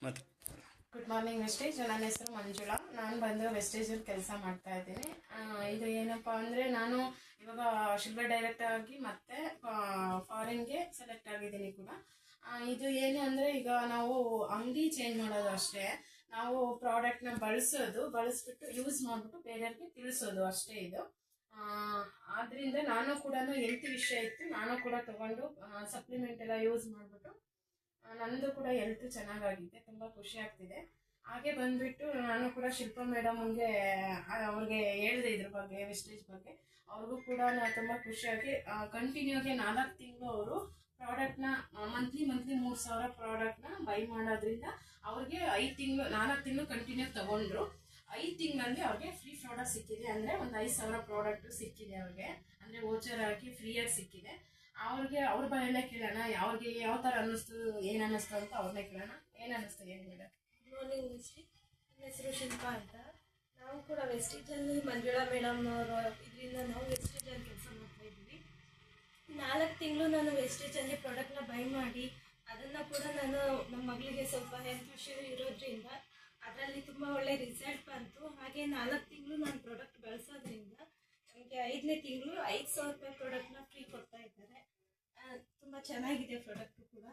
ಮತ್ತು good morning wastage. ನನ್ನ ಹೆಸರು ಮಂಜುಳಾ. ನಾನು ಬಂದು ವೆಸ್ಟೇಜಲ್ಲಿ ಕೆಲಸ ಮಾಡ್ತಾ ಇದ್ದೀನಿ. ಇದು ಏನಪ್ಪ ಅಂದರೆ, ನಾನು ಇವಾಗ ಶುಗರ್ ಡೈರೆಕ್ಟರ್ ಆಗಿ ಮತ್ತೆ ಫಾರಿನ್ಗೆ ಸೆಲೆಕ್ಟ್ ಆಗಿದ್ದೀನಿ ಕೂಡ. ಇದು ಏನು ಅಂದರೆ, ಈಗ ನಾವು ಅಂಗಡಿ ಚೇಂಜ್ ಮಾಡೋದು ಅಷ್ಟೇ. ನಾವು ಪ್ರಾಡಕ್ಟ್ನ ಬಳಸ್ಬಿಟ್ಟು ಯೂಸ್ ಮಾಡಿಬಿಟ್ಟು ಬೇರೆಯವ್ರಿಗೆ ತಿಳಿಸೋದು ಅಷ್ಟೇ ಇದು. ಆದ್ದರಿಂದ ನಾನು ಕೂಡ ಹೆಲ್ತ್ ವಿಷಯ ಇತ್ತು, ನಾನು ಕೂಡ ತಗೊಂಡು ಸಪ್ಲಿಮೆಂಟ್ ಎಲ್ಲ ಯೂಸ್ ಮಾಡಿಬಿಟ್ಟು ನಂದು ಕೂಡ ಹೆಲ್ತ್ ಚೆನ್ನಾಗಾಗಿದೆ, ತುಂಬ ಖುಷಿ ಆಗ್ತಿದೆ. ಹಾಗೆ ಬಂದ್ಬಿಟ್ಟು ನಾನು ಕೂಡ ಶಿಲ್ಪಾ ಮೇಡಮ್ಗೆ ಅವ್ರಿಗೆ ಹೇಳಿದೆ ಇದ್ರ ಬಗ್ಗೆ, ವೆಸ್ಟೇಜ್ ಬಗ್ಗೆ. ಅವ್ರಿಗೂ ಕೂಡ ನಾನು ತುಂಬ ಖುಷಿಯಾಗಿ ಕಂಟಿನ್ಯೂಗೆ 4 ತಿಂಗಳು ಅವರು ಪ್ರಾಡಕ್ಟ್ನ ಮಂತ್ಲಿ 3,000 ಪ್ರಾಡಕ್ಟ್ನ ಬೈ ಮಾಡೋದ್ರಿಂದ ಅವ್ರಿಗೆ 4 ತಿಂಗಳು ಕಂಟಿನ್ಯೂ ತಗೊಂಡ್ರು. 5 ತಿಂಗಳಲ್ಲಿ ಅವ್ರಿಗೆ ಫ್ರೀ ಪ್ರಾಡಕ್ಟ್ ಸಿಕ್ಕಿದೆ. ಅಂದರೆ ಒಂದು 5,000 ಪ್ರಾಡಕ್ಟ್ ಸಿಕ್ಕಿದೆ ಅವ್ರಿಗೆ. ಅಂದರೆ ವೋಚರ್ ಹಾಕಿ ಫ್ರೀಯಾಗಿ ಸಿಕ್ಕಿದೆ ಅವ್ರಿಗೆ. ಅವ್ರ ಬಾಯಲ್ಲೇ ಕೇಳೋಣ, ಅವ್ರಿಗೆ ಯಾವ ಥರ ಅನ್ನಿಸ್ತು, ಏನು ಅನ್ನಿಸ್ತು ಅಂತ ಅವ್ರನ್ನೇ ಕೇಳೋಣ. ಏನು ಅನ್ನಿಸ್ತು, ಏನು ಮೇಡಮ್? Good morning wastage. ನನ್ನ ಹೆಸರು ಶಿಲ್ಪಾ ಅಂತ. ನಾವು ಕೂಡ ವೆಸ್ಟೇಜಲ್ಲಿ ಮಂಜುಳಾ ಮೇಡಮ್ ಅವರ ಇದರಿಂದ ನಾವು ವೆಸ್ಟೇಜಲ್ಲಿ ಕೆಲಸ ಮಾಡ್ತಾ ಇದ್ದೀವಿ. 4 ತಿಂಗಳು ನಾನು ವೆಸ್ಟೇಜಲ್ಲಿ ಪ್ರಾಡಕ್ಟ್ನ ಬೈ ಮಾಡಿ ಅದನ್ನು ಕೂಡ ನಾನು ನಮ್ಮ ಮಗಳಿಗೆ ಸ್ವಲ್ಪ ಹೆಲ್ತ್ ವಿಷಯ ಇರೋದ್ರಿಂದ ಅದರಲ್ಲಿ ತುಂಬ ಒಳ್ಳೆ ರಿಸಲ್ಟ್ ಬಂತು. ಹಾಗೆ 4 ತಿಂಗಳು ನಾನು ಪ್ರಾಡಕ್ಟ್ ಬಳಸೋದ್ರಿಂದ ನಮಗೆ 5ನೇ ತಿಂಗಳು 5,000 ರೂಪಾಯಿ ಪ್ರಾಡಕ್ಟ್ನ ಫ್ರೀ ಕೊಡ್ತಾ ಇದ್ದಾರೆ. ತುಂಬ ಚೆನ್ನಾಗಿದೆ ಪ್ರಾಡಕ್ಟು ಕೂಡ.